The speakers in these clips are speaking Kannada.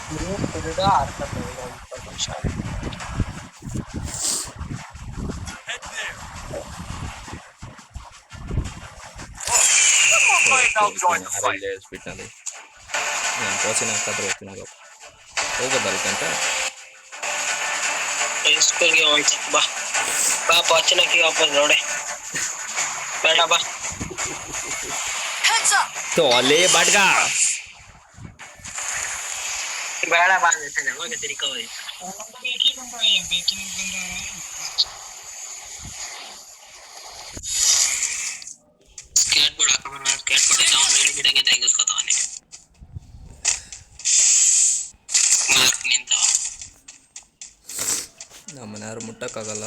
2 ಆರ್ಕತ್ ಈಗ 20 ನಿಮಿಷ ಹೇಳ್ಬಿಟ್ನಲ್ಲಿ ನಾನು ಕೋಚಿನ ಹಾಕಿದ್ರೆ ಹೋಗ್ತೀನಿ ಹೋಗೋದಲ್ಕಂತ ಸ್ಕೂಲ್ಗೆ ಹೋಯ್ತು ಬಾ ಬಾ ಪೋಚಿನಕ್ಕೆ ವಾಪಸ್ ನೋಡಿ ಬೇಡ ಬಾ ತೋಲೆ ಬಾಟ್ಗ ಬೇಡ ಬಾ ಅಂತಾನೆ ಹೋಗಿ ತಿರ್ಕೋ ಹೋಯ್ತು ಸ್ಕೇಟ್ ಬೋರ್ಡ್ ಹಾಕೋಣ ಸ್ಕೇಟ್ ಬೋರ್ಡ್ ಡೌನ್ ಗಿಡಗೆ ತೆಗೆಸ್ಕೊತಾನೆ ಮಾರ್ಕ್ ನಿಂತ ನಮ್ಮನ್ನ ಯಾರು ಮುಟ್ಟಕ್ಕಾಗಲ್ಲ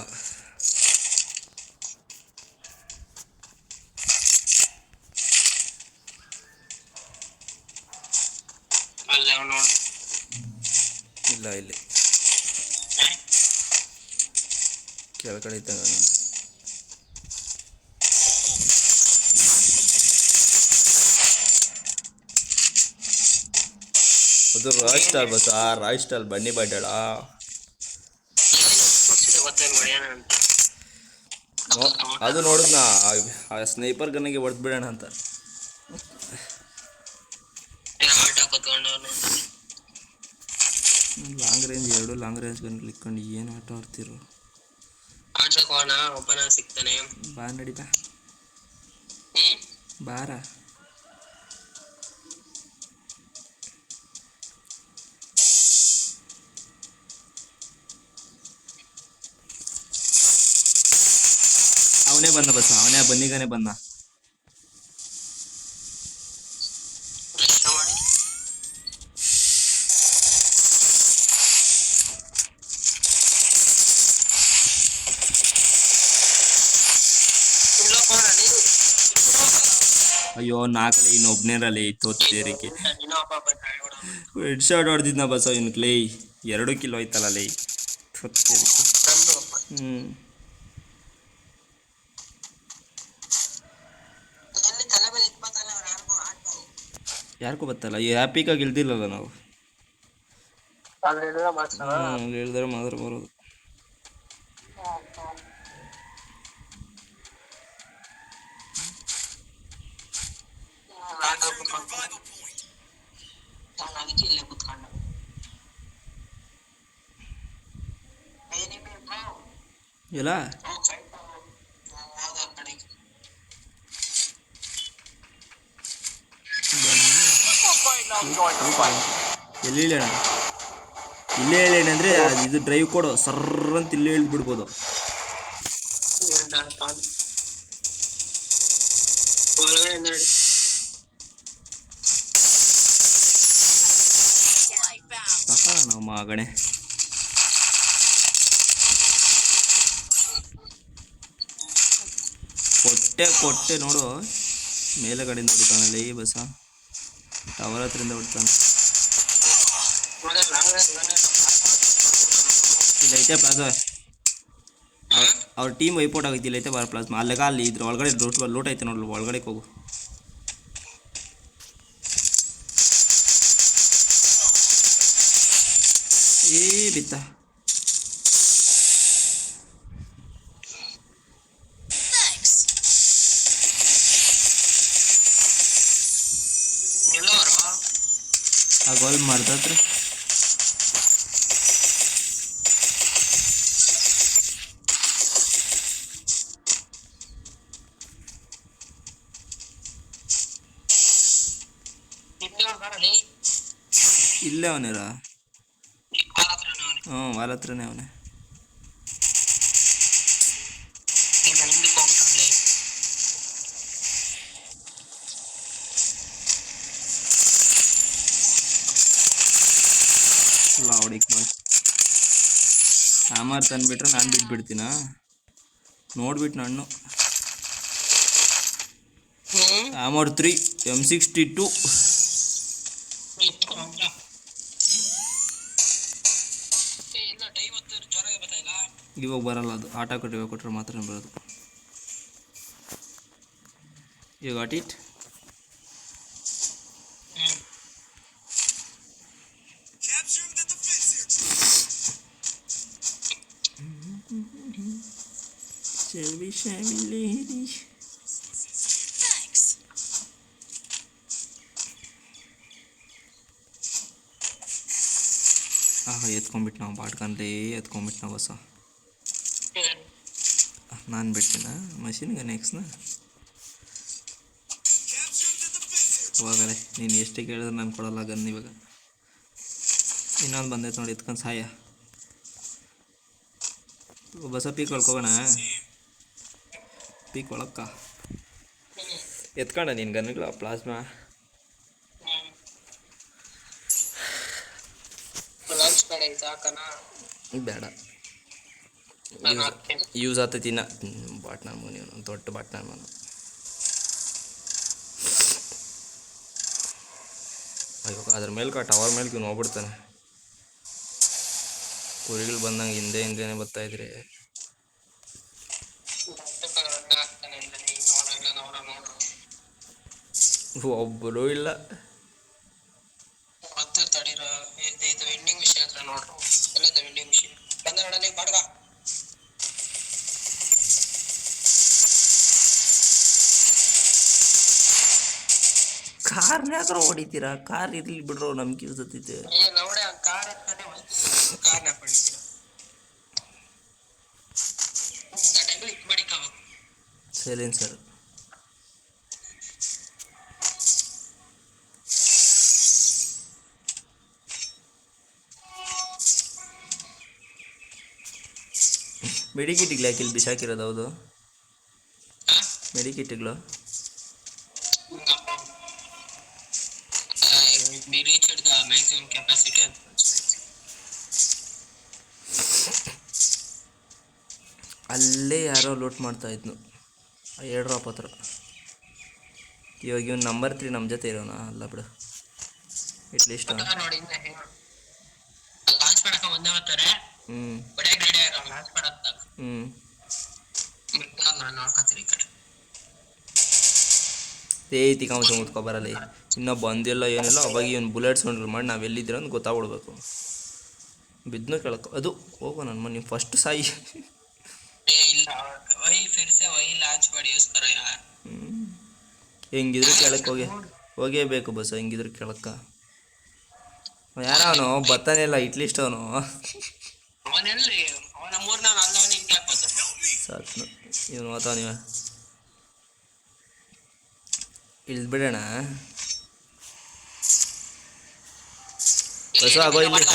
ಅಲ್ಲ ನೋಡಿ ಇಲ್ಲ ಇಲ್ಲಿ ಕೆಳಗಡೆ ಇದ್ದಂಗ ಅದು ರಾಯ್ ಸ್ಟಾಲ್ ಬಸ್ ರಾಯ್ ಸ್ಟಾಲ್ ಬನ್ನಿ ಬಡ್ಡಾಳ ಅದು ನೋಡಿದ್ನ ಆ ಸ್ನೈಪರ್ ಗನ್ನಿಗೆ ಹೊಡೆದು ಬಿಡೋಣ ಅಂತ long range 2 long range gun ಇಟ್ಕೊಂಡು ಏನು ಆಟ ಆಡ್ತಿರೋ ಆಡ್ಸೋಣ ಒಬ್ಬನ ಸಿಗ್ತಾನೆ ಬಾ ನಡಿ ಬಾ ಬಾರ ಅವನೇ ಬಂದ ಬಸ್ ಅವನೇ ಬನ್ನಿಗಾನೆ ಬಂದ ಅಯ್ಯೋ ನಾಲ್ಕಲ್ಲಿ ಇನ್ನೊಬ್ನೇರಲ್ಲಿ ತೋರಿಕೆ ಹೆಡ್ ಶಾಟ್ ಹೊಡೆದಿದ್ನ ಬಸ್ ಇವನ್ಗೆ ಲೈ 2 ಕಿಲೋ ಆಯ್ತಲ್ಲ ಲೈ ತೋರಿಕೆ ಯಾರಿಗೂ ಗೊತ್ತಲ್ಲ ಈ ಹ್ಯಾಪಿಗಾಗಿ ಇಳ್ದಿಲ್ಲಲ್ಲ ನಾವು ಹೇಳಿದ್ರೆ ಮಾತ್ರ ಬರೋದು ಇಲ್ಲ ಎಲ್ಲಿ ಹೇಳೋಣ ಇಲ್ಲೇ ಹೇಳೇಣ ಅಂದರೆ ಇದು ಡ್ರೈವ್ ಕೊಡು ಸರ್ರ ಅಂತ ಇಲ್ಲೇ ಹೇಳ್ದು ಬಿಡ್ಬೋದು ನಾವು ಮಗಣೆ ಕೊಟ್ಟೆ ನೋಡು ಮೇಲೆ ಕಡೆಯಿಂದ ಹೊಡಿತಾನಲ್ಲ ಈ ಬಸ ಟವರ್ ಹತ್ರಿಂದ ಹೊಡ್ತಾನೆ ಇಲ್ಲೈತೆ ಪ್ಲಾಜಾ ಅವ್ರ ಟೀಮ್ ವೈಪೌಟ್ ಆಗೈತಿ ಇಲ್ಲೈತೆ ಬಾರ ಪ್ಲಾಸ್ಮಾ ಅಲ್ಲೆಗ ಅಲ್ಲಿ ಇದ್ರ ಒಳಗಡೆ ಲೂಟ್ ಐತೆ ನೋಡ್ಲು ಒಳಗಡೆ ಹೋಗು ಏ ಬಿತ್ತ ಆ ಗೋಲ್ ಮಾಡ್ದತ್ರಿ ಇಲ್ಲೇ ಅವನೇರ ವಾಲ ಹತ್ರನೇ ಅವನೇ ಹೊಡಿಕ್ ಬಾಲ್ ಹ್ಯಾಮರ್ ತಂದುಬಿಟ್ರೆ ನಾನು ಬಿಟ್ಬಿಡ್ತೀನ ನೋಡ್ಬಿಟ್ಟು ನಾನು ಹ್ಯಾಮರ್ 3 M62 ಇವಾಗ ಬರಲ್ಲ ಅದು ಆಟ ಕೊಟ್ಟರೆ ಮಾತ್ರ ಬರೋದು you got it Shelby, Shelby lady. ಎತ್ಕೊಂಡ್ಬಿಟ್ಟು ನಾವು ಬಾಟ್ಕಂದ್ರೆ ಎತ್ಕೊಂಡ್ಬಿಟ್ಟು ನಾವು ಹೊಸ ನಾನು ಬಿಡ್ತೀನ ಮಷಿನ್ಗೆ ನೆಕ್ಸ್ಟ್ನ ಹೋಗಲೆ ನೀನು ಎಷ್ಟೇ ಕೇಳಿದ್ರೆ ನಾನು ಕೊಡಲ್ಲ ಗನ್ ಇವಾಗ. ಇನ್ನೊಂದು ಬಂದೈತೆ ನೋಡಿ ಎತ್ಕೊಂಡು ಸಾಯ ಬಸ ಪೀಕ್ ಒಳ್ಕೋಗೋಣ. ಪೀಕ್ ಒಳಕ್ಕ ಎತ್ಕೊಂಡ ನೀನು ಗನ್ಗಳ ಪ್ಲಾಸ್ಮಾ ಬೇಡ ಯೂಸ್ ಆಗ್ತೈತಿ ಇನ್ನ ಬಾಟ್ ನಾನು ಮನೆ ದೊಡ್ಡ ಬಾಟ್ ನಾನು ಮನೆ ಅಯ್ಯೋ ಅದ್ರ ಮೇಲೆ ಟವರ್ ಮೇಲೆ ಇವ್ನು ಹೋಗ್ಬಿಡ್ತಾನೆ. ಕುರಿಗಳು ಬಂದಂಗೆ ಹಿಂದೆನೇ ಬರ್ತಾಯಿದ್ರೆ ಒಬ್ಬರು ಇಲ್ಲ. ಕಾರ್ನ್ಯಾಗ ಹೊಡಿತೀರಾ? ಕಾರ್ ಇರ್ಲಿ ಬಿಡ್ರೋ ನಮ್ಗೆ ಯೂಸ್ ಆಗ್ತೈತೆ. ಸೈಲೆನ್ಸರ್ ಮೆಡಿಕಿಟ್ಗಳು ಯಾಕೆ ಇಲ್ಲಿ ಬಿಸಾಕಿರೋದು? ಹೌದು ಮೆಡಿಕಿಟ್ಗಳು ಅಲ್ಲೇ ಯಾರೋ ಲೂಟ್ ಮಾಡ್ತಾ ಇದ್ನು ಏರ್ ಡ್ರಾಪ್ ಹತ್ರ. ಇವಾಗ ಇವ್ನು ನಂಬರ್ 3 ನಮ್ಮ ಜೊತೆ ಇರೋಣ ಅಲ್ಲ ಬಿಡು ಎಟ್ಲೀಸ್ಟ್. ಏಯ್ತಿ ಕಾಂಸ ಮುತ್ಕೊಬರಲ್ಲ ಇನ್ನೂ ಬಂದಿಲ್ಲ ಏನಿಲ್ಲ. ಅವಾಗ ಇವನು ಬುಲೆಟ್ಸ್ ಹೊಂಡ್ರು ಮಾಡಿ ನಾವೆಲ್ಲಿದ್ದೀರ ಅಂತ ಗೊತ್ತಾಗ್ಬಿಡ್ಬೇಕು. ಬಿದ್ನು ಕೇಳಕ್ಕೆ ಅದು ಹೋಗೋ ನನ್ನ ಮನೆ ಫಸ್ಟ್ ಸಾಯಿ. ಹೆಂಗಿದ್ರು ಕೇಳಕ್ಕೆ ಹೋಗೇಬೇಕು ಬಸ್. ಹೆಂಗಿದ್ರು ಕೇಳಕ್ಕ ಯಾರ ಅವನು ಬರ್ತಾನೆ ಇಲ್ಲ ಇಟ್ಲಿಸ್ಟ್ ಅವನು ಸಾತ್ನು ಇವನು ಓದ್ತಾವ ನೀವ ಇಳ್ದು ಬಿಡೋಣ ಬಸ್ ಆಗೋ ಇಲ್ಲಿ.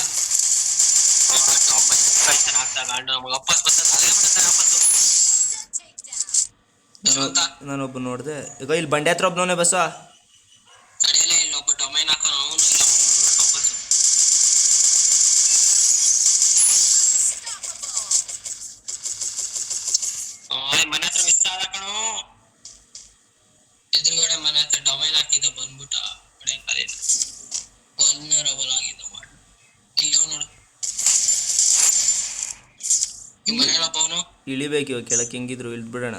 ನಾನೊಬ್ಬ ನೋಡಿದೆ ಈಗ ಇಲ್ಲಿ ಬಂಡೆ ಹತ್ರ ಒಬ್ಬನವನೇ ಬಸ್ಸ. ಇಳಿಬೇಕು ಇವಾಗ ಕೆಳಕ್ಕೆ ಹೆಂಗಿದ್ರು ಇಳ್ದು ಬಿಡೋಣ.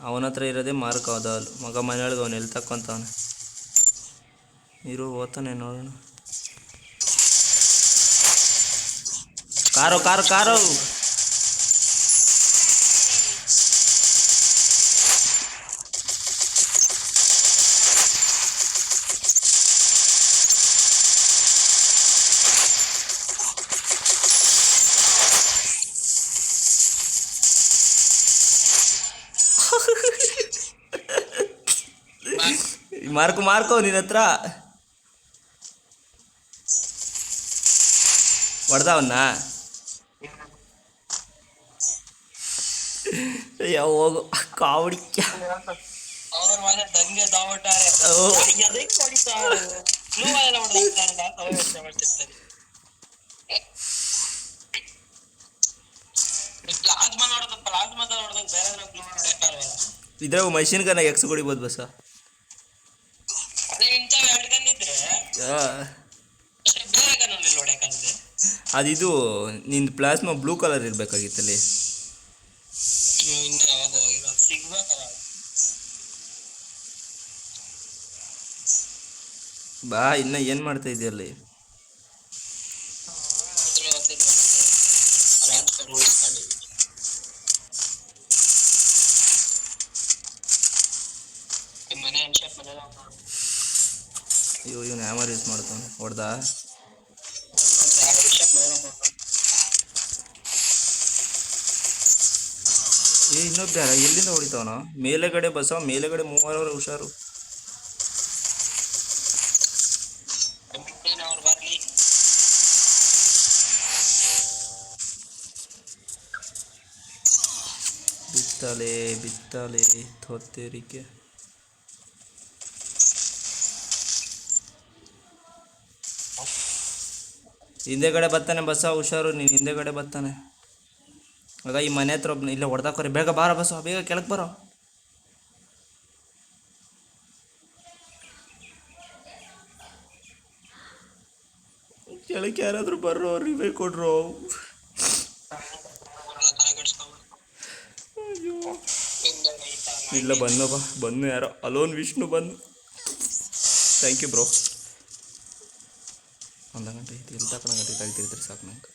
ಅವನ ಹತ್ರ ಇರೋದೇ ಮಾರ್ಕ್ ಅದ ಮಗ ಮನೆಯೊಳಗೆ ಅವನು ಎಲ್ಲಿ ತಕ್ಕೊಂತವನ ಇರು ಓದ್ತಾನೆ ನೋಡೋಣ. ಕಾರು ಕಾರು ಕಾರು ಮಾರ್ಕೋ ನಿನ್ನ ಹತ್ರ ಹೊಡೆದವನ್ನ ಯಾವ ಹೋಗು ಕಾವಡಿ ಇದ್ರಾಗ ಮಷಿನ್ ಗನ್ ಎಕ್ಸ್ ಹೊಡಿಬೋದು ಬಸ್. ಅದಿದು ನಿಂದು ಪ್ಲಾಸ್ಮಾ ಬ್ಲೂ ಕಲರ್ ಇರಬೇಕಾಗಿತ್ತಲ್ಲಿ. ಬಾ ಇನ್ನ ಏನು ಮಾಡ್ತಾ ಇದೆಯಲ್ಲಿ? ಮನೆ ಅನ್ಶಾಪ್ ಮನೆ ಇವನು ಹ್ಯಾಮರ್ ಯೂಸ್ ಮಾಡ್ತಾನೆ ಹೊಡ್ದ ಇನ್ನೊಬ್ಬ ಯಾರ ಎಲ್ಲಿಂದ ಹೊಡಿತಾವನ ಮೇಲೆಗಡೆ ಬಸವ ಮೇಲೆಗಡೆ ಮೂವರವ್ರ ಹುಷಾರು ಅವ್ರು ಬರ್ಲಿ ಬಿತ್ತಲೆ ತೊತ್ತೇರಿಕೆ ಹಿಂದೆಗಡೆ ಬರ್ತಾನೆ ಬಸ ಹುಷಾರು ನೀನು ಹಿಂದೆಗಡೆ ಬರ್ತಾನೆ ಆಗ ಈ ಮನೆ ಹತ್ರ ಒಬ್ಬನ ಇಲ್ಲ ಹೊಡೆದಾಕೋರಿ ಬೇಗ ಬಾರ ಬಸ ಬೇಗ ಕೆಳಗೆ ಬರೋ ಕೆಳಕ್ಕೆ ಯಾರಾದರೂ ಬರ್ರೋ ರಿವೇ ಕೊಡ್ರೋ ಇಲ್ಲ ಬಂದಪ್ಪ ಬಂದು ಯಾರೋ ಅಲೋನ್ ವಿಷ್ಣು ಬಂದು ಥ್ಯಾಂಕ್ ಯು ಬ್ರೋ ಒಂದು ಗಂಟೆ ಐತಿ ಇಲ್ಲಿ ತಗೊಂಡು ಗಂಟೆ ತೆಗಿತಿರ್ತೀರಿ ಸಾಕು ನಂಗೆ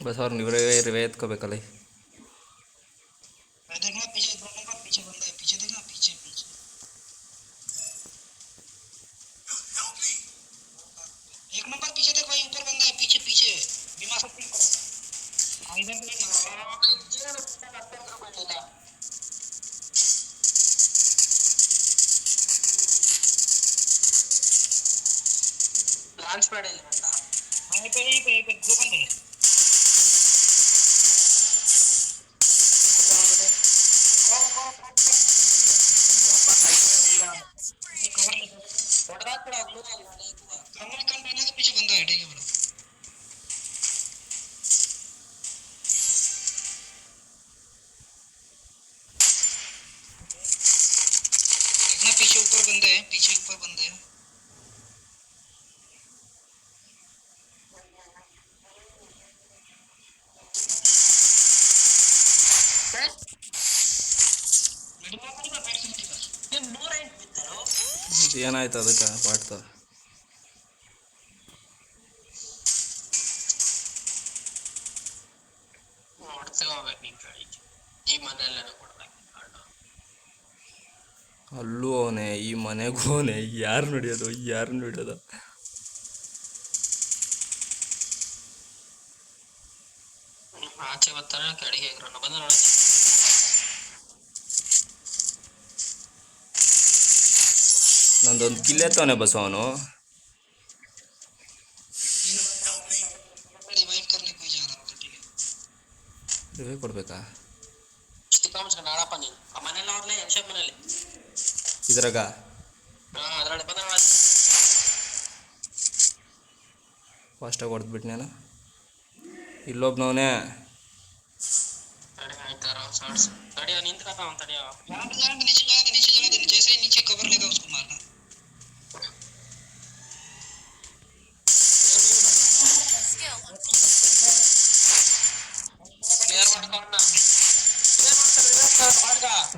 बस और रिवे एत्ಕೋಬೇಕಲ್ಲ देखना पीछे 2 नंबर पीछे बंदा है पीछे देखना पीछे पीछे एक नंबर पीछे देख भाई ऊपर बंदा है पीछे पीछे बिना शक्ति को इधर भी ना लांच पैड है बंदा यहीं पे दो बंदे पीछे बंदा है ठीक है बड़ा देखना पीछे ऊपर बंदे हैं पीछे ऊपर बंदे हैं ಏನಾಯ್ತು ಅದಕ್ಕೆ ಪಾಡ್ತ ಅಲ್ಲೂ ಅವನೇ ಈ ಮನೆಗೂ ಅವನೇ ಯಾರು ನಡೆಯೋದು ಆಚೆ ಬರ್ತಾನೆ ಕಡೆಗೆ ಬಂದ ನಂದೊಂದು ಕಿಲ್ ಎತ್ತವನೆ ಬಸ್ ಅವನು ರಿವೇ ಕೊಡ್ಬೇಕಾ ಇದ್ರಾಗ ಫಾಸ್ಟಾಗಿ ಹೊಡೆದ್ಬಿಟ್ಟು ನಾನು ಇಲ್ಲೊಬ್ನವನೇ नीचे कवर लेगा उसको मारना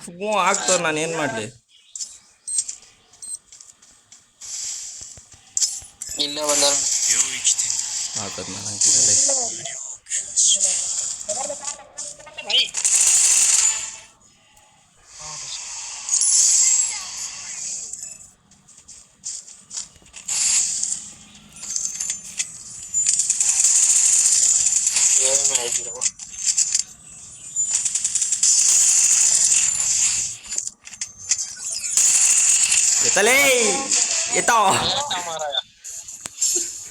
ಹ್ಞೂ ಆಗ್ತವ್ರು ನಾನು ಏನು ಮಾಡಲಿ ಇಲ್ಲ ಬಂದ ಹಾಕದ್ ನಾನು ಹಾಕಿದ್ದೆ येतले येतो